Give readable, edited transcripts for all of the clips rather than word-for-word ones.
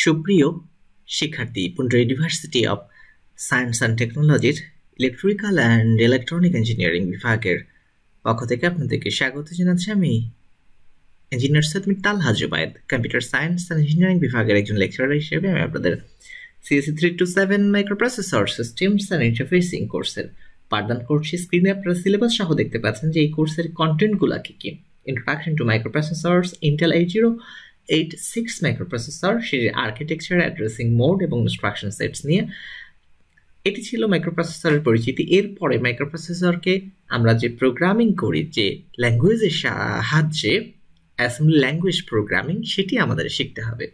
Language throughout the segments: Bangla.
সুপ্রিয় শিক্ষার্থী, Pundra university of science and টেকনোলজির ইলেকট্রিক্যাল অ্যান্ড ইলেকট্রনিক ইঞ্জিনিয়ারিং বিভাগের পক্ষ থেকে আপনাদেরকে স্বাগত জানাচ্ছি। আমি engineer Syed Talha Zubayed, computer science and engineering বিভাগের একজন লেকচারার হিসেবে আমি আপনাদের CSC 327 microprocessor systems and interfacing কোর্সের পাঠদান করছি। স্ক্রিনে আপনারা সিলেবাস সহ দেখতে পাচ্ছেন যে এই কোর্সের কন্টেন্টগুলো কি কি। ইন্ট্রোডাকশন টু মাইক্রোপ্রসেসরস, ইন্টেল 8086 মাইক্রোপ্রসেসর, সেটির আর্কিটেকচার, অ্যাড্রেসিং মোড এবং ইনস্ট্রাকশন সেটস নিয়ে। এটি ছিল মাইক্রোপ্রসেসরের পরিচিতি। এরপরে মাইক্রোপ্রসেসরকে আমরা যে প্রোগ্রামিং করি, যে ল্যাঙ্গুয়েজের সাহায্যে অ্যাসেম্বলি ল্যাঙ্গুয়েজ প্রোগ্রামিং, সেটি আমাদের শিখতে হবে।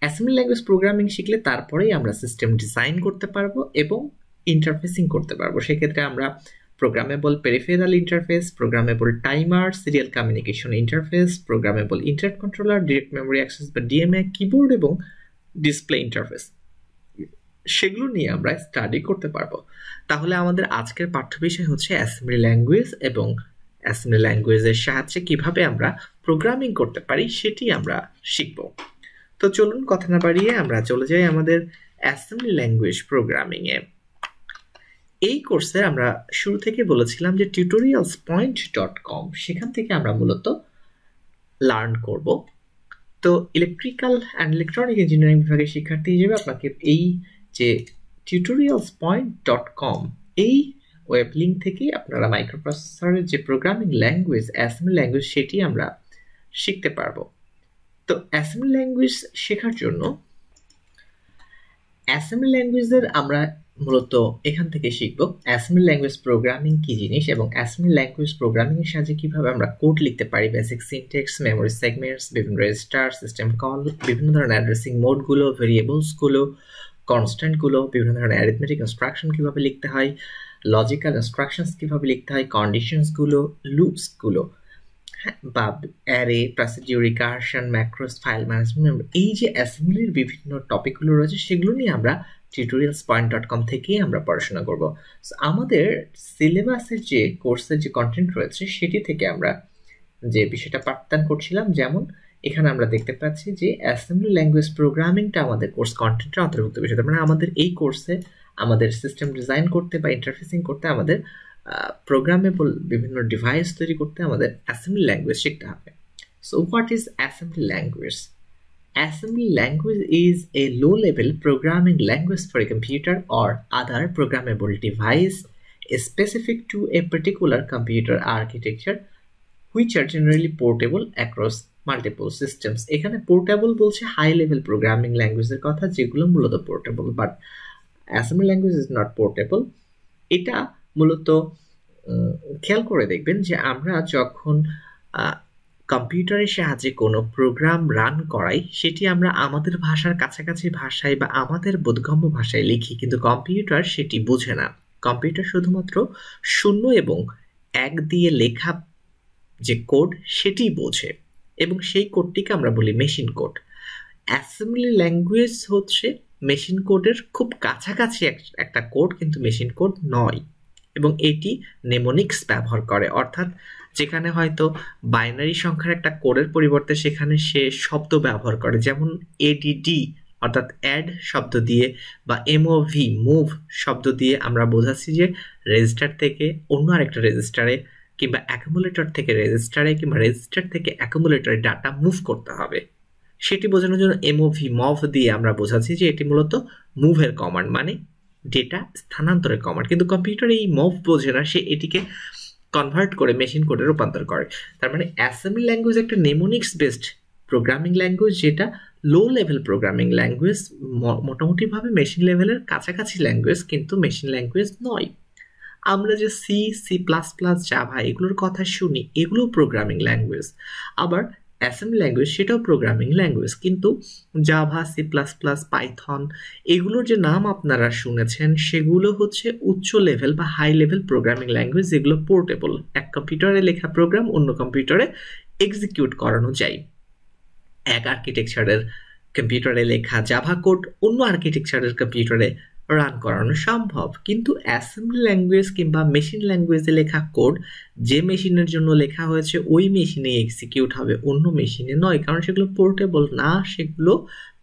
অ্যাসেম্বলি ল্যাঙ্গুয়েজ প্রোগ্রামিং শিখলে তারপরেই আমরা সিস্টেম ডিজাইন করতে পারবো এবং ইন্টারফেসিং করতে পারবো। সেক্ষেত্রে আমরা programmable peripheral interface, programmable timer, serial communication interface, programmable internet controller, direct memory access বা ডিএমএ, কিবোর্ড এবং ডিসপ্লে ইন্টারফেস, সেগুলো নিয়ে আমরা স্টাডি করতে পারবো। তাহলে আমাদের আজকের পাঠ্য বিষয় হচ্ছে অ্যাসেম্বলি ল্যাঙ্গুয়েজ, এবং অ্যাসেম্বলি ল্যাঙ্গুয়েজের সাহায্যে কিভাবে আমরা প্রোগ্রামিং করতে পারি সেটি আমরা শিখব। তো চলুন কথা না বাড়িয়ে আমরা চলে যাই আমাদের অ্যাসেম্বলি ল্যাঙ্গুয়েজ প্রোগ্রামিংয়ে। এই কোর্সে আমরা শুরু থেকে বলেছিলাম যে tutorialspoint.com, সেখান থেকে আমরা মূলত লার্ন করব। তো ইলেকট্রিক্যাল অ্যান্ড ইলেকট্রনিক ইঞ্জিনিয়ারিং বিভাগের শিক্ষার্থী হিসেবে আপনাকে এই যে tutorialspoint.com এই ওয়েব লিঙ্ক থেকেই আপনারা মাইক্রোপ্রসেসরের যে প্রোগ্রামিং ল্যাঙ্গুয়েজ, অ্যাসেম্বলি ল্যাঙ্গুয়েজ, সেটি আমরা শিখতে পারবো। তো অ্যাসেম্বলি ল্যাঙ্গুয়েজ শেখার জন্য অ্যাসেম্বলি ল্যাঙ্গুয়েজের আমরা মূলত এখান থেকে শিখব অ্যাসেম্বলি ল্যাঙ্গুয়েজ প্রোগ্রামিং কি জিনিস এবং অ্যাসেম্বলি ল্যাঙ্গুয়েজ প্রোগ্রামিং এর সাহায্যে কিভাবে আমরা কোড লিখতে পারি, বেসিক সিনট্যাক্স, মেমরি সেগমেন্টস, বিভিন্ন রেজিস্টার, সিস্টেম কল, বিভিন্ন ধরনের অ্যাড্রেসিং মোডগুলো, ভেরিয়েবলসগুলো, কনস্ট্যান্টগুলো, বিভিন্ন ধরনের অ্যারিথমেটিক ইনস্ট্রাকশন কিভাবে লিখতে হয়, লজিক্যাল ইনস্ট্রাকশনস কিভাবে লিখতে হয়, কন্ডিশনসগুলো, লুপসগুলো, বা array, procedure, recursion, macOS, file management, এই যে অ্যাসেম্বলির বিভিন্ন টপিকগুলো রয়েছে সেগুলো নিয়ে আমরা tutorialspoint.com থেকেই আমরা পড়াশোনা করব। আমাদের সিলেবাসের যে কোর্সের যে কন্টেন্ট রয়েছে সেটি থেকে আমরা যে বিষয়টা পাঠদান করছিলাম, যেমন এখানে আমরা দেখতে পাচ্ছি যে অ্যাসেম্বলি ল্যাঙ্গুয়েজ প্রোগ্রামিংটা আমাদের কোর্স কন্টেন্টের অন্তর্ভুক্ত বিষয়। মানে আমাদের এই কোর্সে আমাদের সিস্টেম ডিজাইন করতে বা ইন্টারফেসিং করতে, আমাদের প্রোগ্রামেবল বিভিন্ন ডিভাইস তৈরি করতে আমাদের অ্যাসেম্বলি ল্যাঙ্গুয়েজ শিখতে হবে। So what is assembly language? Assembly language is a low-level programming language for a computer or other programmable device specific to a particular computer architecture, which are generally portable across multiple systems. এখানে portable বলছে হাই লেভেল প্রোগ্রামিং ল্যাঙ্গুয়েজের কথা, যেগুলো মূলত portable, but assembly language is not portable. এটা মূলত খেয়াল করে দেখবেন যে আমরা যখন কম্পিউটারের সাহায্যে কোনো প্রোগ্রাম রান করাই, সেটি আমরা আমাদের ভাষার কাছাকাছি ভাষায় বা আমাদের বোধগম্য ভাষায় লিখি, কিন্তু কম্পিউটার সেটি বোঝে না। কম্পিউটার শুধুমাত্র 0 এবং 1 দিয়ে লেখা যে কোড সেটি বোঝে, এবং সেই কোডটিকে আমরা বলি মেশিন কোড। অ্যাসেম্বলি ল্যাঙ্গুয়েজ হচ্ছে মেশিন কোডের খুব কাছাকাছি একটা কোড, কিন্তু মেশিন কোড নয়, এবং এটি নেমোনিক্স ব্যবহার করে, অর্থাৎ যেখানে হয়তো বাইনারি সংখ্যার একটা কোডের পরিবর্তে সেখানে সে শব্দ ব্যবহার করে, যেমন এডিডি অর্থাৎ অ্যাড শব্দ দিয়ে বা এমওভি মুভ শব্দ দিয়ে আমরা বোঝাচ্ছি যে রেজিস্টার থেকে অন্য আরেকটা রেজিস্টারে, কিংবা অ্যাকুমুলেটর থেকে রেজিস্টারে, কিংবা রেজিস্টার থেকে অ্যাকুমুলেটরে ডাটা মুভ করতে হবে। সেটি বোঝানোর জন্য এমওভি মভ দিয়ে আমরা বোঝাচ্ছি যে এটি মূলত মুভের কমান্ড, মানে ডেটা স্থানান্তরের কমান্ড। কিন্তু কম্পিউটার এই মুভ বোঝে না, সে এটিকে কনভার্ট করে মেশিন কোডে রূপান্তর করে। তার মানে অ্যাসেম্বলি ল্যাঙ্গুয়েজ একটা নেমোনিক্স বেসড প্রোগ্রামিং ল্যাঙ্গুয়েজ, যেটা লো লেভেল প্রোগ্রামিং ল্যাঙ্গুয়েজ, মোটামুটিভাবে মেশিন লেভেলের কাছাকাছি ল্যাঙ্গুয়েজ, কিন্তু মেশিন ল্যাঙ্গুয়েজ নয়। আমরা যে C, C plus plus, Java এগুলোর কথা শুনি, এগুলো প্রোগ্রামিং ল্যাঙ্গুয়েজ। আবার অ্যাসেম্বলি ল্যাঙ্গুয়েজ সেটাও প্রোগ্রামিং ল্যাঙ্গুয়েজ, কিন্তু Java, C plus plus, Python এগুলোর যে নাম আপনারা শুনেছেন সেগুলো হচ্ছে উচ্চ লেভেল বা হাই লেভেল প্রোগ্রামিং ল্যাঙ্গুয়েজ, যেগুলো পোর্টেবল, এক কম্পিউটারে লেখা প্রোগ্রাম অন্য কম্পিউটারে এক্সিকিউট করানো যায়। এক আর্কিটেকচারের কম্পিউটারে লেখা জাভা কোড অন্য আর্কিটেকচারের কম্পিউটারে রান করানো সম্ভব। কিন্তু অ্যাসেম্বলি ল্যাঙ্গুয়েজ কিংবা মেশিন ল্যাঙ্গুয়েজে লেখা কোড যে মেশিনের জন্য লেখা হয়েছে ওই মেশিনে এক্সিকিউট হবে, অন্য মেশিনে নয়, কারণ সেগুলো পোর্টেবল না, সেগুলো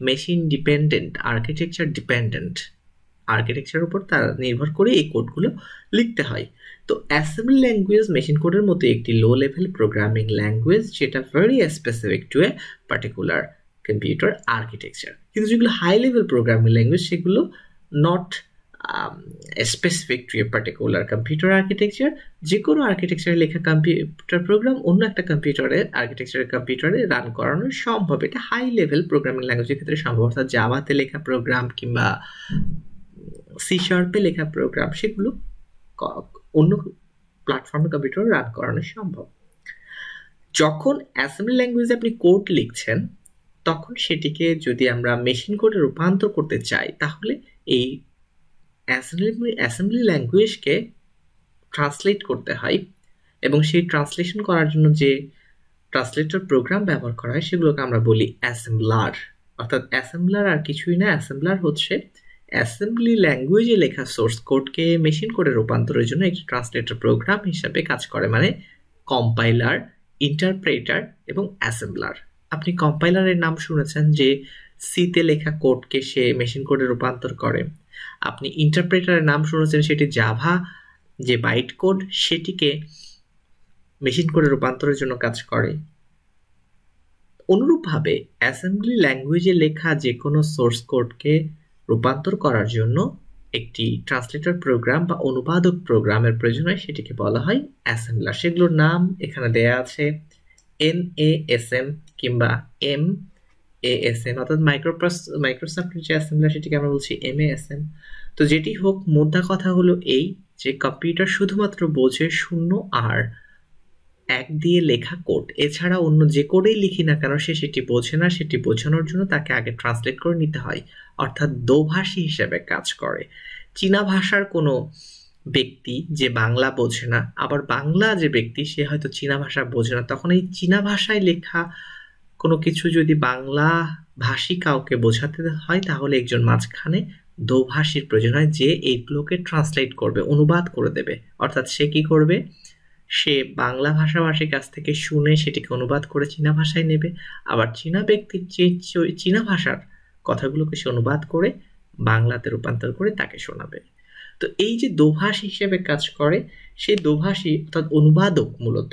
মেশিন ডিপেন্ডেন্ট, আর্কিটেকচার ডিপেন্ডেন্ট, আর্কিটেকচারের উপর তার নির্ভর করে এই কোডগুলো লিখতে হয়। তো অ্যাসেম্বলি ল্যাঙ্গুয়েজ মেশিন কোডের মতো একটি লো লেভেল প্রোগ্রামিং ল্যাঙ্গুয়েজ, যেটা very specific to a particular computer architecture. কিন্তু যেগুলো হাই লেভেল প্রোগ্রামিং ল্যাঙ্গুয়েজ সেগুলো not specific to a particular computer architecture. যে কোনো আর্কিটেকচারে লেখা কম্পিউটার প্রোগ্রাম অন্য একটা আর্কিটেকচারের কম্পিউটারে রান করানো সম্ভব। এটা হাই লেভেল প্রোগ্রামিং ল্যাঙ্গুয়েজের ক্ষেত্রে সম্ভব, অর্থাৎ জাভাতে লেখা প্রোগ্রাম কিংবা সি শার্পে লেখা প্রোগ্রাম সেগুলো অন্য প্ল্যাটফর্মে কম্পিউটারে রান করানো সম্ভব। যখন অ্যাসেম্বলি ল্যাঙ্গুয়েজে আপনি কোড লিখছেন তখন সেটিকে যদি আমরা মেশিন কোডে রূপান্তর করতে চাই তাহলে এই অ্যাসেম্বলি ল্যাঙ্গুয়েজকে ট্রান্সলেট করতে হয়, এবং সেই ট্রান্সলেশন করার জন্য যে ট্রান্সলেটর প্রোগ্রাম ব্যবহার করা হয় সেগুলোকে আমরা বলি অ্যাসেম্বলার। অর্থাৎ অ্যাসেম্বলার আর কিছুই না, অ্যাসেম্বলার হচ্ছে অ্যাসেম্বলি ল্যাঙ্গুয়েজে লেখা সোর্স কোডকে মেশিন কোডে রূপান্তরের জন্য একটি ট্রান্সলেটর প্রোগ্রাম হিসাবে কাজ করে, মানে কম্পাইলার, ইন্টারপ্রেটার এবং অ্যাসেম্বলার। আপনি কম্পাইলারের নাম শুনেছেন, যে সিতে লেখা কোডকে সে মেশিন কোডে রূপান্তর করে। আপনি ইন্টারপ্রেটারের নাম শুনেছেন, সেটি জাভা যে বাইট কোড সেটিকে মেশিন কোডে রূপান্তরের জন্য কাজ করে। অনুরূপভাবে অ্যাসেম্বলি ল্যাঙ্গুয়েজে লেখা যে কোনো সোর্স কোডকে রূপান্তর করার জন্য একটি ট্রান্সলেটর প্রোগ্রাম বা অনুবাদক প্রোগ্রামের প্রয়োজন হয়, সেটিকে বলা হয় অ্যাসেম্বলার। সেগুলোর নাম এখানে দেয়া আছে, NASM কিংবা MASM, অর্থাৎ মাইক্রোসফটের যে অ্যাসেম্বলার সেটিকে আমরা বলছি MASM। তো যেটি হোক, মোদ্দা কথা হলো এই যে কম্পিউটার শুধুমাত্র বোঝে 0 আর 1 দিয়ে লেখা কোড, এছাড়া অন্য যে কোডেই লিখি না কেন সে সেটি বোঝে না। সেটি বোঝানোর জন্য তাকে আগে ট্রান্সলেট করে নিতে হয়, অর্থাৎ দোভাষী হিসেবে কাজ করে। চীনা ভাষার কোনো ব্যক্তি যে বাংলা বোঝে না, আবার বাংলা যে ব্যক্তি সে হয়তো চীনা ভাষা বোঝে না, তখন এই চীনা ভাষায় লেখা কোনো কিছু যদি বাংলা ভাষী কাউকে বোঝাতে হয় তাহলে একজন মাঝখানে দোভাষীর প্রয়োজন হয়, যে এইগুলোকে ট্রান্সলেট করবে, অনুবাদ করে দেবে। অর্থাৎ সে কি করবে, সে বাংলা ভাষাভাষীর কাছ থেকে শুনে সেটিকে অনুবাদ করে চীনা ভাষায় নেবে, আবার চীনা ব্যক্তির যে চীনা ভাষার কথাগুলোকে সে অনুবাদ করে বাংলাতে রূপান্তর করে তাকে শোনাবে। তো এই যে দোভাষী হিসেবে কাজ করে, সেই দোভাষী অর্থাৎ অনুবাদক মূলত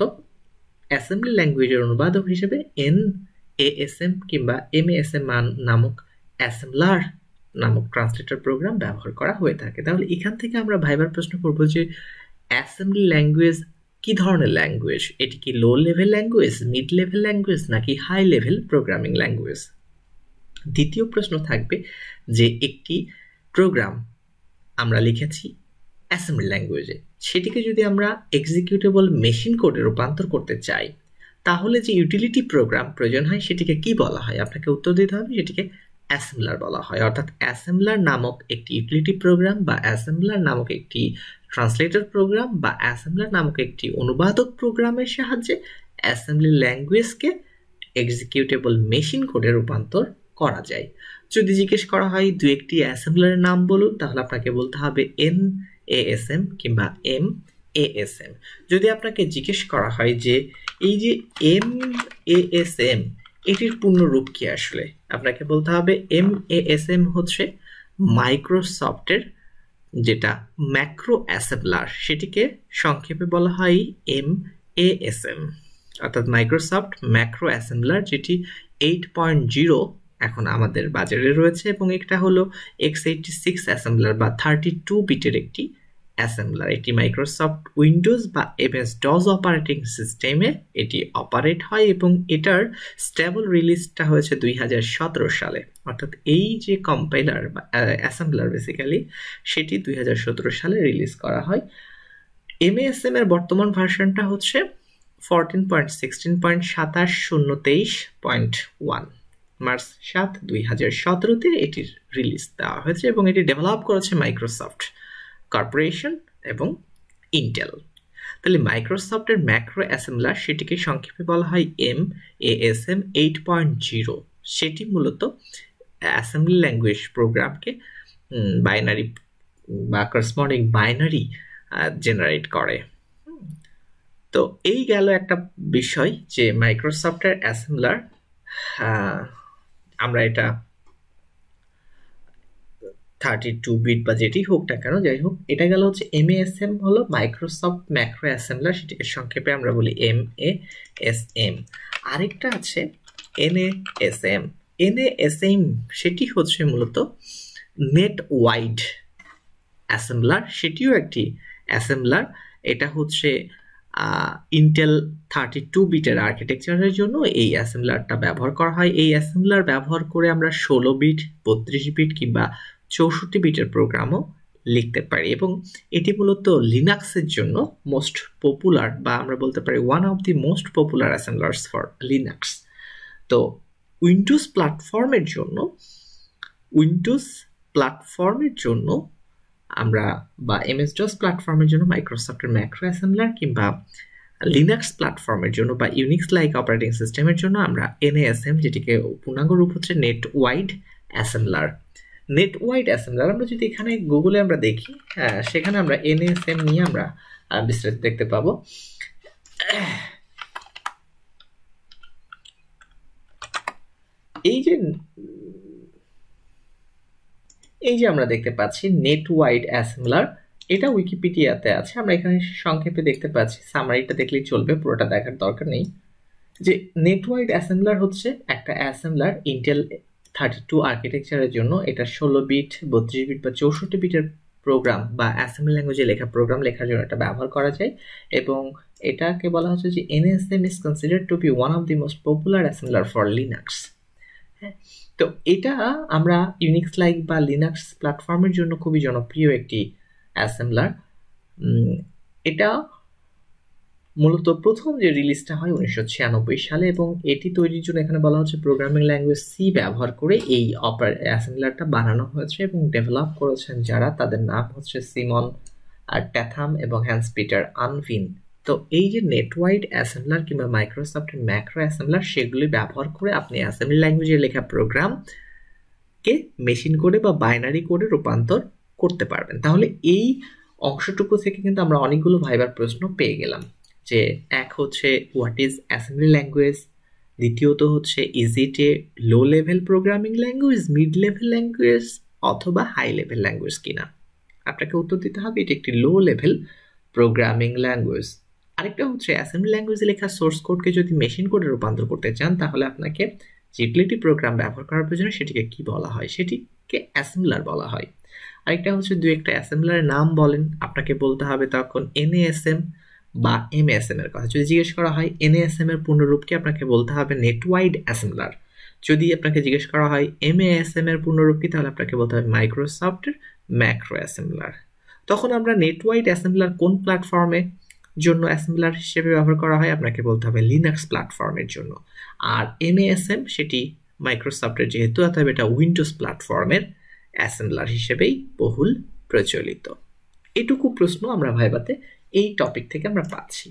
অ্যাসেম্বলি ল্যাঙ্গুয়েজের অনুবাদক হিসেবে NASM কিংবা MASM নামক অ্যাসেম্বলার নামক ট্রান্সলেটর প্রোগ্রাম ব্যবহার করা হয়ে থাকে। তাহলে এখান থেকে আমরা ভাইবার প্রশ্ন করব যে অ্যাসেম্বলি ল্যাঙ্গুয়েজ কি ধরনের ল্যাঙ্গুয়েজ? এটি কি low level language, mid level language নাকি হাই লেভেল প্রোগ্রামিং ল্যাঙ্গুয়েজ? দ্বিতীয় প্রশ্ন থাকবে যে একটি প্রোগ্রাম আমরা লিখেছি অ্যাসেম্বলি ল্যাঙ্গুয়েজে, সেটিকে যদি আমরা এক্সিকিউটেবল মেশিন কোডে রূপান্তর করতে চাই তাহলে যে ইউটিলিটি প্রোগ্রাম প্রয়োজন হয় সেটিকে কি বলা হয়? আপনাকে উত্তর দিতে হবে, সেটিকে অ্যাসেম্বলার বলা হয়। অর্থাৎ অ্যাসেম্বলার নামক একটি ইউটিলিটি প্রোগ্রাম বা অ্যাসেম্বলার নামক একটি ট্রান্সলেটর প্রোগ্রাম বা অ্যাসেম্বলার নামক একটি অনুবাদক প্রোগ্রামের সাহায্যে অ্যাসেম্বলি ল্যাঙ্গুয়েজকে এক্সিকিউটেবল মেশিন কোডে রূপান্তর করা যায়। যদি জিজ্ঞেস করা হয় দু একটি অ্যাসেম্বলারের নাম বলুন, তাহলে আপনাকে বলতে হবে NASM কিংবা MASM। যদি আপনাকে জিজ্ঞেস করা হয় যে এই যে MASM এটির পূর্ণরূপ কি, আসলে আপনাকে বলতে হবে MASM হচ্ছে মাইক্রোসফটের যেটা ম্যাক্রো অ্যাসেম্বলার, সেটিকে সংক্ষেপে বলা হয় MASM, অর্থাৎ মাইক্রোসফট ম্যাক্রো অ্যাসেম্বলার, যেটি 8.0 এখন আমাদের বাজারে রয়েছে, এবং এটা হলো x86 অ্যাসেম্বলার বা 32 বিটের একটি অ্যাসেম্বলার। এটি মাইক্রোসফট উইন্ডোজ বা MS-DOS অপারেটিং সিস্টেমে এটি অপারেট হয়, এবং এটার স্টেবল রিলিজটা হয়েছে 2017 সালে। অর্থাৎ এই যে কম্পাইলার বা অ্যাসেম্বলার বেসিক্যালি সেটি 2017 সালে রিলিজ করা হয়। MASM এর বর্তমান ভার্সনটা হচ্ছে 14.16.27.023.1, মার্চ 7, 2017-তে এটির রিলিজ দেওয়া হয়েছে, এবং এটি ডেভেলপ করেছে মাইক্রোসফট কর্পোরেশন এবং ইন্টেল। তাহলে মাইক্রোসফটের ম্যাক্রো অ্যাসেম্বলার সেটিকে সংক্ষেপে বলা হয় MASM 8.0। সেটি মূলত অ্যাসেম্বলি ল্যাঙ্গুয়েজ প্রোগ্রামকে বাইনারি বা করসপন্ডিং বাইনারি জেনারেট করে। তো এই গেল একটা বিষয় যে মাইক্রোসফটের অ্যাসেম্বলার আমরা এটা 32 বিট বা যেটি হোক না কেন, যাই হোক, এটা গেল হচ্ছে MASM হলো মাইক্রোসফট ম্যাক্রো অ্যাসেম্বলার, সেটাকে সংক্ষেপে আমরা বলি MASM। আরেকটা আছে NASM। NASM সেটি হচ্ছে মূলত নেট ওয়াইড অ্যাসেম্বলার, সেটিও একটি অ্যাসেম্বলার। এটা হচ্ছে ইন্টেল 32 বিটের আর্কিটেকচারের জন্য এই অ্যাসেম্বলারটা ব্যবহার করা হয়। এই অ্যাসেম্বলার ব্যবহার করে আমরা 16 বিট, 32 বিট কিংবা 64 বিটের প্রোগ্রামও লিখতে পারি, এবং এটি মূলত লিনাক্সের জন্য মোস্ট পপুলার, বা আমরা বলতে পারি one of the most popular assemblers for Linux. তো উইন্ডোজ প্ল্যাটফর্মের জন্য আমরা, বা MS-DOS প্ল্যাটফর্মের জন্য মাইক্রোসফটের ম্যাক্রো অ্যাসেম্বলার, কিংবা লিনাক্স প্ল্যাটফর্মের জন্য বা ইউনিক্স লাইক অপারেটিং সিস্টেমের জন্য আমরা NASM, যেটিকে পূর্ণাঙ্গ রূপ হচ্ছে net wide assembler. Net wide assembler আমরা যদি এখানে গুগলে আমরা দেখি, সেখানে আমরা NASM নিয়ে আমরা বিস্তারিত দেখতে পাবো। এই যে আমরা দেখতে পাচ্ছি নেট ওয়াইড অ্যাসেম্বলার, এটা উইকিপিডিয়াতে আছে, আমরা এখানে সংক্ষেপে দেখতে পাচ্ছি, সামারিটা দেখলেই চলবে, পুরোটা দেখার দরকার নেই। যে নেট ওয়াইড অ্যাসেম্বলার হচ্ছে একটা অ্যাসেম্বলার ইন্টেল 32 আর্কিটেকচারের জন্য। এটা 16 বিট, 32 বিট বা 64 বিটের প্রোগ্রাম বা অ্যাসেম্বলি ল্যাঙ্গুয়েজে লেখা প্রোগ্রাম লেখার জন্য এটা ব্যবহার করা যায়, এবং এটাকে বলা হচ্ছে যে NASM is considered to be one of the most popular assembler for Linux। তো এটা আমরা ইউনিক্স লাইক বা লিনাক্স প্ল্যাটফর্মের জন্য খুবই জনপ্রিয় একটি অ্যাসেম্বলার। এটা মূলত প্রথম যে রিলিজটা হয় 1996 সালে, এবং এটি তৈরির জন্য এখানে বলা হচ্ছে প্রোগ্রামিং ল্যাঙ্গুয়েজ সি ব্যবহার করে এই অ্যাসেম্বলারটা বানানো হয়েছে, এবং ডেভেলপ করেছেন যারা, তাদের নাম হচ্ছে সিমন ট্যাথাম এবং হ্যান্স পিটার আনভিন। তো এই যে নেট ওয়াইড অ্যাসেম্বলার কিংবা মাইক্রোসফটের ম্যাক্রো অ্যাসেম্বলার, সেগুলি ব্যবহার করে আপনি অ্যাসেম্বলি ল্যাঙ্গুয়েজে লেখা প্রোগ্রামকে মেশিন কোডে বা বাইনারি কোডে রূপান্তর করতে পারবেন। তাহলে এই অংশটুকু থেকে কিন্তু আমরা অনেকগুলো ভাইবার প্রশ্ন পেয়ে গেলাম, যে এক হচ্ছে হোয়াট ইজ অ্যাসেম্বলি ল্যাঙ্গুয়েজ, দ্বিতীয়ত হচ্ছে is it A low level programming language, mid level language অথবা হাই লেভেল ল্যাঙ্গুয়েজ কিনা। আপনাকে উত্তর দিতে হবে এটি একটি লো লেভেল প্রোগ্রামিং ল্যাঙ্গুয়েজ। আরেকটা হচ্ছে অ্যাসেম্বলি ল্যাঙ্গুয়েজে লেখা সোর্স কোডকে যদি মেশিন কোডে রূপান্তর করতে চান, তাহলে আপনাকে যে ইউটিলিটি প্রোগ্রাম ব্যবহার করার প্রয়োজনে সেটিকে কি বলা হয়, সেটিকে অ্যাসেম্বলার বলা হয়। আরেকটা হচ্ছে দুই একটা অ্যাসেম্বলারের নাম বলেন, আপনাকে বলতে হবে তখন NASM বা MASM এর কথা। যদি জিজ্ঞেস করা হয় NASM এর পূর্ণরূপকে, আপনাকে বলতে হবে নেট ওয়াইড অ্যাসেম্বলার। যদি আপনাকে জিজ্ঞেস করা হয় MASM এর পূর্ণরূপ কি, তাহলে আপনাকে বলতে হবে মাইক্রোসফটের ম্যাক্রো অ্যাসেম্বলার। তখন আমরা নেট ওয়াইড অ্যাসেম্বলার কোন প্ল্যাটফর্মে জন্য অ্যাসেম্বলার হিসেবে ব্যবহার করা হয়, আপনাকে বলতে হবে লিনাক্স প্ল্যাটফর্মের জন্য। আর MASM সেটি মাইক্রোসফটের যেহেতু, অতএব এটা উইন্ডোজ প্ল্যাটফর্মের অ্যাসেম্বলার হিসেবেই বহুল প্রচলিত। এটুকু প্রশ্ন আমরা ভাইবাতে এই টপিক থেকে আমরা পাচ্ছি।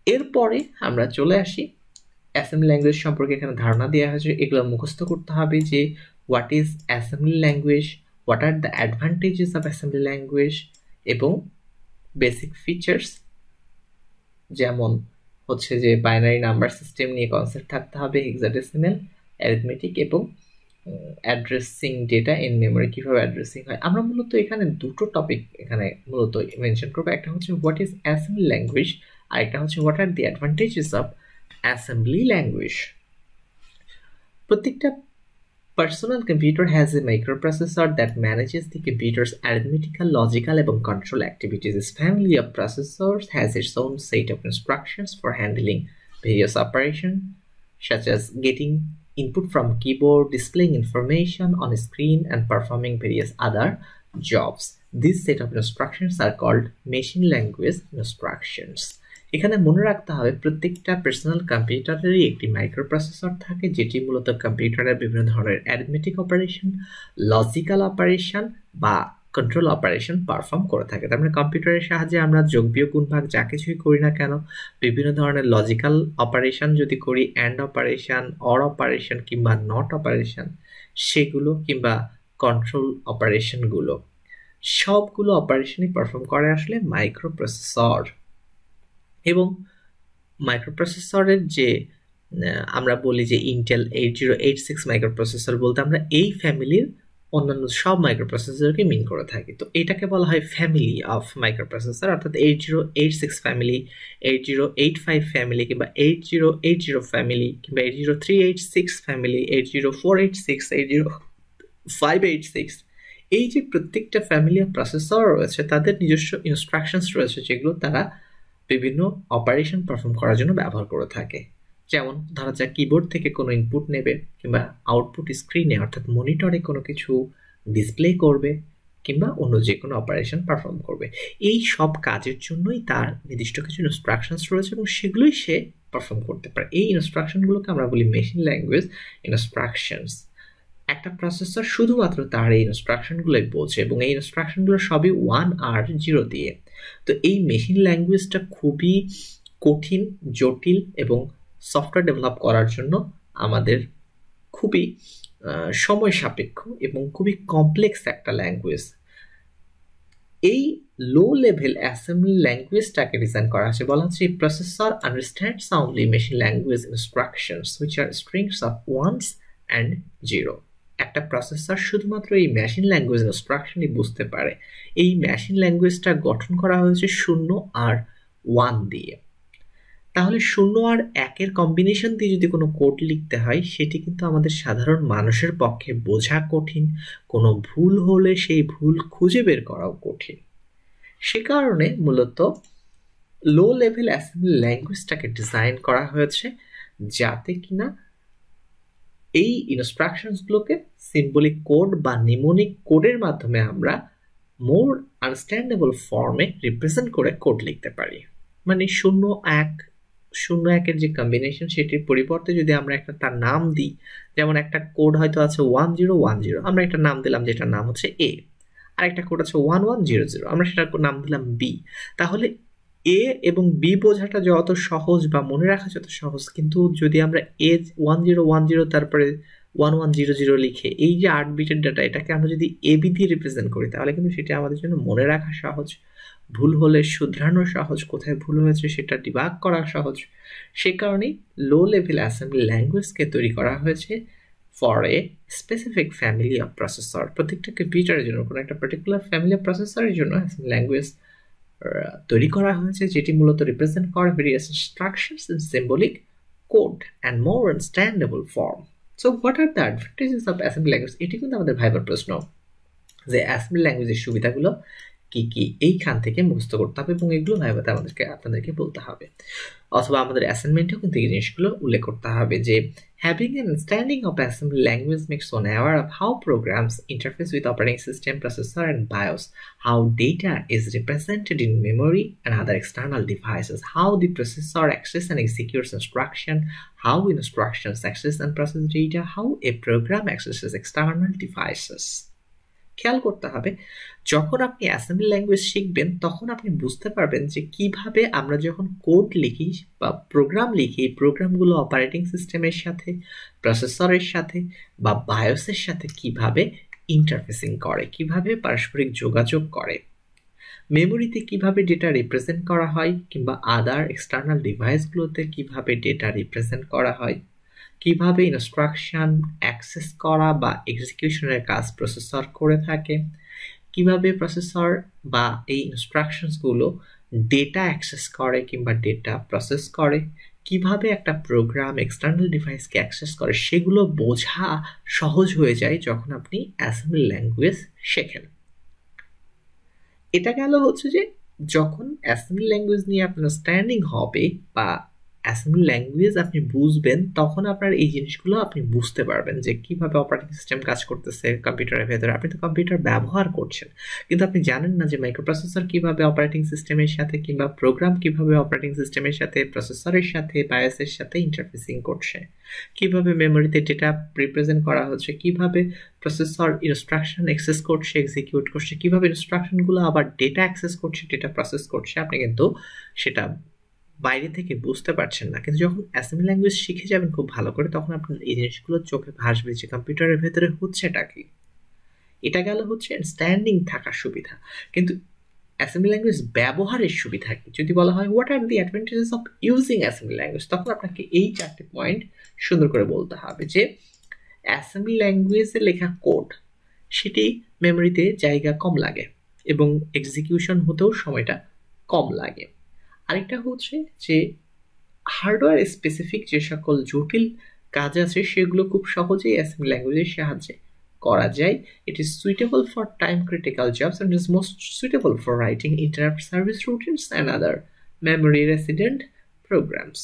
এরপরে আমরা চলে আসি অ্যাসেম্বলি ল্যাঙ্গুয়েজ সম্পর্কে। এখানে ধারণা দেওয়া হয়েছে, এগুলো মুখস্থ করতে হবে যে what is assembly language, what are the advantages of assembly language, এবং বেসিক ফিচার্স, যেমন হচ্ছে যে বাইনারি নাম্বার সিস্টেম নিয়ে কনসেপ্ট থাকতে হবে, হেক্সাডেসিমাল, অ্যারিথমেটিক, এবং অ্যাড্রেসিং ডেটা ইন মেমোরি, কিভাবে অ্যাড্রেসিং হয়। আমরা মূলত এখানে দুটো টপিক এখানে মূলত মেনশন করবো, একটা হচ্ছে হোয়াট ইজ অ্যাসেম্বলি ল্যাঙ্গুয়েজ, আর একটা হচ্ছে what are the advantages of assembly language. প্রত্যেকটা personal computer has a microprocessor that manages the computer's arithmetical, logical, এবং control activities. This family of processors has its own set of instructions for handling various operations, such as getting input from keyboard, displaying information on a screen, and performing various other jobs. This set of instructions are called machine language instructions. এখানে মনে রাখতে হবে প্রত্যেকটা পার্সোনাল কম্পিউটারেরই একটি মাইক্রোপ্রসেসর থাকে, যেটি মূলত কম্পিউটারের বিভিন্ন ধরনের অ্যারিথমেটিক অপারেশন, লজিক্যাল অপারেশন বা কন্ট্রোল অপারেশন পারফর্ম করে থাকে। তার মানে কম্পিউটারের সাহায্যে আমরা যোগ বিয়োগ গুণ ভাগ যা কিছুই করি না কেন, বিভিন্ন ধরনের লজিক্যাল অপারেশন যদি করি, অ্যান্ড অপারেশন, অর অপারেশন কিংবা নট অপারেশন, সেগুলো, কিংবা কন্ট্রোল অপারেশনগুলো, সবগুলো অপারেশনই পারফর্ম করে আসলে মাইক্রোপ্রসেসর। এবং মাইক্রোপ্রসেসরের যে আমরা বলি যে ইন্টেল 8086 মাইক্রোপ্রসেসর বলতে আমরা এই ফ্যামিলির অন্যান্য সব মাইক্রোপ্রসেসরকে মিন করে থাকি। তো এটাকে বলা হয় ফ্যামিলি অফ মাইক্রোপ্রসেসর, অর্থাৎ 8086 ফ্যামিলি, 8085 ফ্যামিলি, কিংবা 8080 ফ্যামিলি, কিংবা 80386 ফ্যামিলি, 80486, 80586, এই যে প্রত্যেকটা ফ্যামিলি অফ প্রসেসর রয়েছে তাদের নিজস্ব ইনস্ট্রাকশনস রয়েছে যেগুলো তারা বিভিন্ন অপারেশন পারফর্ম করার জন্য ব্যবহার করে থাকে। যেমন ধরা যাক কিবোর্ড থেকে কোনো ইনপুট নেবে, কিংবা আউটপুট স্ক্রিনে অর্থাৎ মনিটরে কোনো কিছু ডিসপ্লে করবে, কিংবা অন্য যে কোনো অপারেশন পারফর্ম করবে। এই সব কাজের জন্যই তার নির্দিষ্ট কিছু ইনস্ট্রাকশনস রয়েছে এবং সেগুলোই সে পারফর্ম করতে পারে। এই ইনস্ট্রাকশনগুলোকে আমরা বলি মেশিন ল্যাঙ্গুয়েজ ইনস্ট্রাকশনস। একটা প্রসেসর শুধুমাত্র তার এই ইনস্ট্রাকশনগুলোই বোঝে এবং এই ইনস্ট্রাকশনগুলো সবই 1 আর 0 দিয়ে। তো এই মেশিন ল্যাঙ্গুয়েজটা খুবই কঠিন, জটিল এবং সফটওয়্যার ডেভেলপ করার জন্য আমাদের খুবই সময় সাপেক্ষ এবং খুবই কমপ্লেক্স একটা ল্যাঙ্গুয়েজ। এই লো লেভেল অ্যাসেম্বলি ল্যাঙ্গুয়েজটাকে ডিজাইন করা হচ্ছে, বলা হচ্ছে processor understands only machine language instructions which are strings of wands and zero. একটা প্রসেসর শুধুমাত্র এই মেশিন ল্যাঙ্গুয়েজ ইনস্ট্রাকশনই বুঝতে পারে। এই মেশিন ল্যাঙ্গুয়েজটা গঠন করা হয়েছে 0 আর 1 দিয়ে। তাহলে 0 আর 1-এর কম্বিনেশন দিয়ে যদি কোনো কোড লিখতে হয় সেটি কিন্তু আমাদের সাধারণ মানুষের পক্ষে বোঝা কঠিন, কোনো ভুল হলে সেই ভুল খুঁজে বের করাও কঠিন। সে কারণে মূলত লো লেভেল অ্যাসেম্বলি ল্যাঙ্গুয়েজটাকে ডিজাইন করা হয়েছে যাতে কিনা এই ইনস্ট্রাকশনসগুলোকে সিম্বলিক কোড বা নিমোনিক কোডের মাধ্যমে আমরা মোর আন্ডারস্ট্যান্ডেবল ফর্মে রিপ্রেজেন্ট করে কোড লিখতে পারি। মানে 0-1-0-1-এর যে কম্বিনেশন সেটির পরিবর্তে যদি আমরা একটা তার নাম দিই, যেমন একটা কোড হয়তো আছে 1010, আমরা একটা নাম দিলাম যেটার নাম হচ্ছে এ, আর একটা কোড আছে 1100, আমরা সেটার নাম দিলাম বি। তাহলে এ এবং বি বোঝাটা যত সহজ বা মনে রাখা যত সহজ, কিন্তু যদি আমরা এ 1010 তারপরে 1100 লিখে এই যে 8 বিটের ডাটা এটাকে আমরা যদি এ বি দিয়ে রিপ্রেজেন্ট করি তাহলে কিন্তু সেটা আমাদের জন্য মনে রাখা সহজ, ভুল হলে শুধরানো সহজ, কোথায় ভুল হয়েছে সেটা ডিবাগ করা সহজ। সে কারণেই লো লেভেল অ্যাসেম্বলি ল্যাঙ্গুয়েজকে তৈরি করা হয়েছে for a specific family of processor. প্রত্যেকটা কম্পিউটারের জন্য কোনো একটা পার্টিকুলার ফ্যামিলি অফ প্রসেসরের জন্য অ্যাসেম্বলি ল্যাঙ্গুয়েজ তৈরি করা হয়েছে যেটি মূলত রিপ্রেজেন্ট করে various instructions in symbolic code and more understandable form. So what are the advantages of assembly language? এটি কিন্তু আমাদের ভাইবার প্রশ্ন যে অ্যাসেম্বলি ল্যাঙ্গুয়েজের সুবিধাগুলো কি কি এইখান থেকে মুখস্থ করতে হবে এবং এগুলো ভাইবাতে আপনাদেরকে বলতে হবে, অথবা আমাদের অ্যাসাইনমেন্টেও কিন্তু এই জিনিসগুলো উল্লেখ করতে হবে যে having an understanding of assembly language makes one aware of how programs interface with operating system, processor and BIOS, how data is represented in memory and other external devices, how the processor access and executes instruction, how instructions access and process data, how a program accesses external devices. খেয়াল করতে হবে যখন আপনি অ্যাসেম্বলি ল্যাঙ্গুয়েজ শিখবেন তখন আপনি বুঝতে পারবেন যে কিভাবে আমরা যখন কোড লিখি বা প্রোগ্রাম লিখি এই প্রোগ্রামগুলো অপারেটিং সিস্টেমের সাথে, প্রসেসরের সাথে বা বায়োসের সাথে কিভাবে ইন্টারফেসিং করে, কিভাবে পারস্পরিক যোগাযোগ করে, মেমোরিতে কিভাবে ডেটা রিপ্রেজেন্ট করা হয় কিংবা আদার এক্সটার্নাল ডিভাইসগুলোতে কিভাবে ডেটা রিপ্রেজেন্ট করা হয়, কিভাবে ইনস্ট্রাকশন অ্যাক্সেস করা বা এক্সিকিউশনের কাজ প্রসেসর করে থাকে, কিভাবে প্রসেসর বা এই ইনস্ট্রাকশনসগুলো ডেটা অ্যাক্সেস করে কিংবা ডেটা প্রসেস করে, কিভাবে একটা প্রোগ্রাম এক্সটার্নাল ডিভাইসকে অ্যাক্সেস করে, সেগুলো বোঝা সহজ হয়ে যায় যখন আপনি অ্যাসেম্বলি ল্যাঙ্গুয়েজ শেখেন। এটা গেল হচ্ছে যে যখন অ্যাসেম্বলি ল্যাঙ্গুয়েজ নিয়ে আপনার আন্ডারস্ট্যান্ডিং হবে বা অ্যাসেম্বলি ল্যাঙ্গুয়েজ আপনি বুঝবেন তখন আপনার এই জিনিসগুলো আপনি বুঝতে পারবেন যে কিভাবে অপারেটিং সিস্টেম কাজ করতেছে কম্পিউটারের ভেতরে। আপনি তো কম্পিউটার ব্যবহার করছেন কিন্তু আপনি জানেন না যে মাইক্রোপ্রসেসর কিভাবে অপারেটিং সিস্টেমের সাথে কিংবা প্রোগ্রাম কিভাবে অপারেটিং সিস্টেমের সাথে, প্রসেসরের সাথে, বায়োসের সাথে ইন্টারফেসিং করছে, কিভাবে মেমোরিতে ডেটা রিপ্রেজেন্ট করা হচ্ছে, কিভাবে প্রসেসর ইনস্ট্রাকশন অ্যাক্সেস করছে, এক্সিকিউট করছে, কিভাবে ইনস্ট্রাকশনগুলো আবার ডেটা অ্যাক্সেস করছে, ডেটা প্রসেস করছে। আপনি কিন্তু সেটা বাইরে থেকে বুঝতে পারছেন না, কিন্তু যখন অ্যাসেম্বলি ল্যাঙ্গুয়েজ শিখে যাবেন খুব ভালো করে তখন আপনার এই জিনিসগুলো চোখে ভাসবে যে কম্পিউটারের ভেতরে হচ্ছেটা কি। এটা গেল হচ্ছে স্ট্যান্ডিং থাকার সুবিধা, কিন্তু অ্যাসেম্বলি ল্যাঙ্গুয়েজ ব্যবহারের সুবিধা কি? যদি বলা হয় what are the advantages of using assembly language, তখন আপনাকে এই 4টি পয়েন্ট সুন্দর করে বলতে হবে যে অ্যাসেম্বলি ল্যাঙ্গুয়েজে লেখা কোড সেটি মেমোরিতে জায়গা কম লাগে এবং এক্সিকিউশন হতেও সময়টা কম লাগে। আরেকটা হচ্ছে যে হার্ডওয়্যার স্পেসিফিক যে সকল জটিল কাজ আছে সেগুলো খুব সহজেই অ্যাসেম্বলি ল্যাঙ্গুয়েজের সাহায্যে করা যায়। It is suitable for time critical jobs and is most suitable for writing interrupt service routines and other memory resident programs.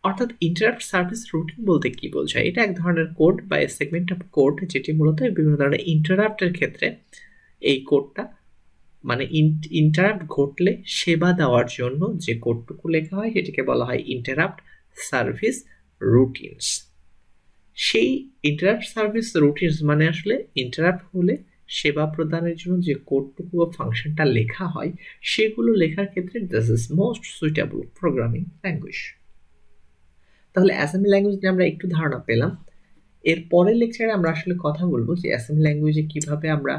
অর্থাৎ ইন্টারাপ্ট সার্ভিস রুটিন বলতে কি বোঝায়? এটা এক ধরনের কোড বা সেগমেন্ট অফ কোড যেটি মূলত বিভিন্ন ধরনের ইন্টারাপ্টের ক্ষেত্রে এই কোডটা মানে ইন্টারাপ্ট ঘটলে সেবা দেওয়ার জন্য যে কোডটুকু লেখা হয় সেটিকে বলা হয় ইন্টারাপ্ট সার্ভিস রুটিনস। সেই ইন্টারাপ্ট সার্ভিস রুটিনস মানে আসলে ইন্টারাপ্ট হলে সেবা প্রদানের জন্য যে কোডটুকু বা ফাংশনটা লেখা হয় সেগুলো লেখার ক্ষেত্রে this is most suitable programming language. তাহলে অ্যাসেম্বলি ল্যাঙ্গুয়েজ নিয়ে আমরা একটু ধারণা পেলাম। এর পরের লেকচারে আমরা আসলে কথা বলবো যে অ্যাসেম্বলি ল্যাঙ্গুয়েজে কিভাবে আমরা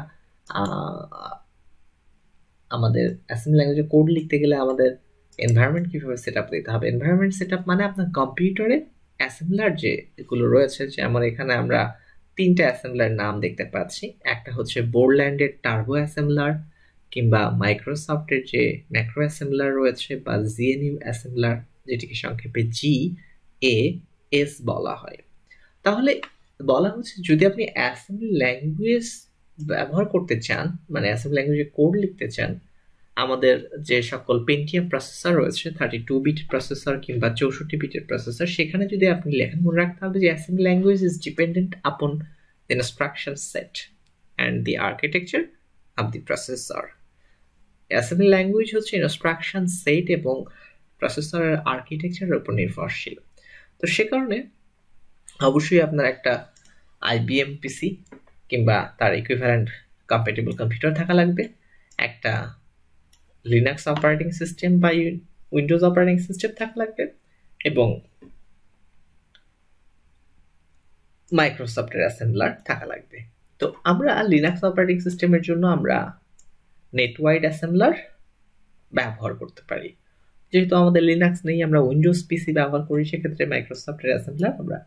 আমাদের অ্যাসেম্বলি ল্যাঙ্গুয়েজে কোড লিখতে গেলে আমাদের এনভায়রনমেন্ট কিভাবে সেট আপ দিতে হবে। এনভায়রনমেন্ট সেট আপ মানে আপনার কম্পিউটারে অ্যাসেম্বলার যেগুলো রয়েছে, যেমন এখানে আমরা 3টা অ্যাসেম্বলার নাম দেখতে পাচ্ছি। একটা হচ্ছে বোর্ডল্যান্ডের টার্বো অ্যাসেম্বলার, কিংবা মাইক্রোসফটের যে ম্যাক্রো অ্যাসেম্বলার রয়েছে বা জিএনইউ অ্যাসেম্বলার, যেটিকে সংক্ষেপে GAS বলা হয়। তাহলে বলা হচ্ছে যদি আপনি অ্যাসেম্বলি ল্যাঙ্গুয়েজ ব্যবহার করতে চান, মানে অ্যাসেম্বলি ল্যাঙ্গুয়েজে কোড লিখতে চান, আমাদের যে সকল পেন্টিয়াম প্রসেসর রয়েছে 32 বিট প্রসেসর কিংবা 64 বিটের প্রসেসর, সেখানে যদি আপনি লেখেন, মনে রাখতে হবে যে assembly language is dependent upon the instruction set and the architecture of the processor. Assembly language হচ্ছে ইনস্ট্রাকশন সেট এবং প্রসেসরের আর্কিটেকচারের উপর নির্ভরশীল। তো সে কারণে অবশ্যই আপনার একটা IBM PC কিংবা তার ইকুইভ্যালেন্ট কম্প্যাটিবল কম্পিউটার থাকা লাগবে, একটা লিনাক্স অপারেটিং সিস্টেম বা উইন্ডোজ অপারেটিং সিস্টেম থাকা লাগবে, এবং মাইক্রোসফটের অ্যাসেম্বলার থাকা লাগবে। তো আমরা লিনাক্স অপারেটিং সিস্টেমের জন্য আমরা নেটওয়াইড অ্যাসেম্বলার ব্যবহার করতে পারি। যেহেতু আমাদের লিনাক্স নেই, আমরা উইন্ডোজ পিসি ব্যবহার করি, সেক্ষেত্রে মাইক্রোসফটের অ্যাসেম্বলার আমরা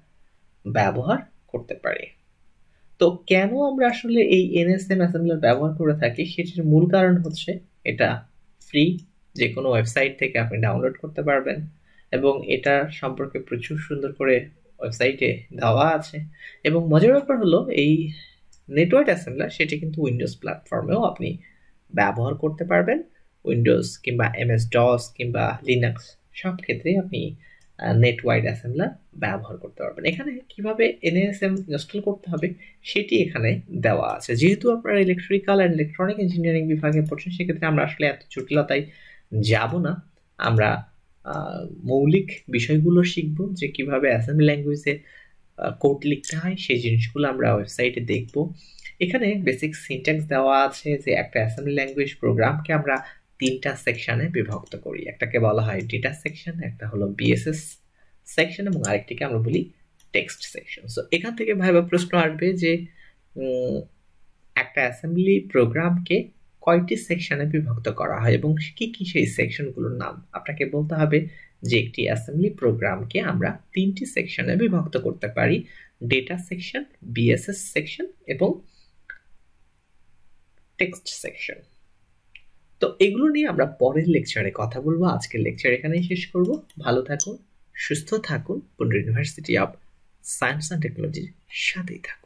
ব্যবহার করতে পারি। তো কেন আমরা আসলে এই NSM অ্যাসেম্বলার ব্যবহার করে থাকি সেটির মূল কারণ হচ্ছে এটা ফ্রি, যে কোনো ওয়েবসাইট থেকে আপনি ডাউনলোড করতে পারবেন, এবং এটা সম্পর্কে প্রচুর সুন্দর করে ওয়েবসাইটে দেওয়া আছে। এবং মজার ব্যাপার হলো এই নেটওয়ার্ক অ্যাসেম্বলার সেটি কিন্তু উইন্ডোজ প্ল্যাটফর্মেও আপনি ব্যবহার করতে পারবেন। উইন্ডোজ কিংবা MS-DOS কিংবা লিনাক্স সব ক্ষেত্রেই আপনি নেটওয়াইড অ্যাসেম্বলার ব্যবহার করতে পারবেন। এখানে কিভাবে NSM ইনস্টল করতে হবে সেটি এখানে দেওয়া আছে। যেহেতু আপনারা ইলেকট্রিক্যাল অ্যান্ড ইলেকট্রনিক ইঞ্জিনিয়ারিং বিভাগে পড়ছেন, সেক্ষেত্রে আমরা আসলে এত জটিলতায় যাব না। আমরা মৌলিক বিষয়গুলো শিখব, যে কিভাবে অ্যাসেম্বলি ল্যাঙ্গুয়েজে কোড লিখতে হয় সেই জিনিসগুলো আমরা ওয়েবসাইটে দেখব। এখানে বেসিক সিনট্যাক্স দেওয়া আছে যে একটা অ্যাসেম্বলি ল্যাঙ্গুয়েজ প্রোগ্রামকে আমরা 3টা সেকশনে বিভক্ত করি। একটাকে বলা হয় ডেটা সেকশন, একটা হলো BSS সেকশন, এবং আরেকটিকে আমরা বলি টেক্সট সেকশন। সো এখান থেকে ভাইবা প্রশ্ন আসবে যে একটা অ্যাসেম্বলি প্রোগ্রামকে কয়টি সেকশনে বিভক্ত করা হয় এবং কি কি সেই সেকশনগুলোর নাম। আপনাকে বলতে হবে যে একটি অ্যাসেম্বলি প্রোগ্রামকে আমরা 3টি সেকশনে বিভক্ত করতে পারি, ডেটা সেকশন, BSS সেকশন এবং টেক্সট সেকশন। তো এগুলো নিয়ে আমরা পরের লেকচারে কথা বলবো। আজকের লেকচার এখানেই শেষ করব। ভালো থাকুন, সুস্থ থাকুন, Pundra university of science and টেকনোলজির সাথেই থাকুন।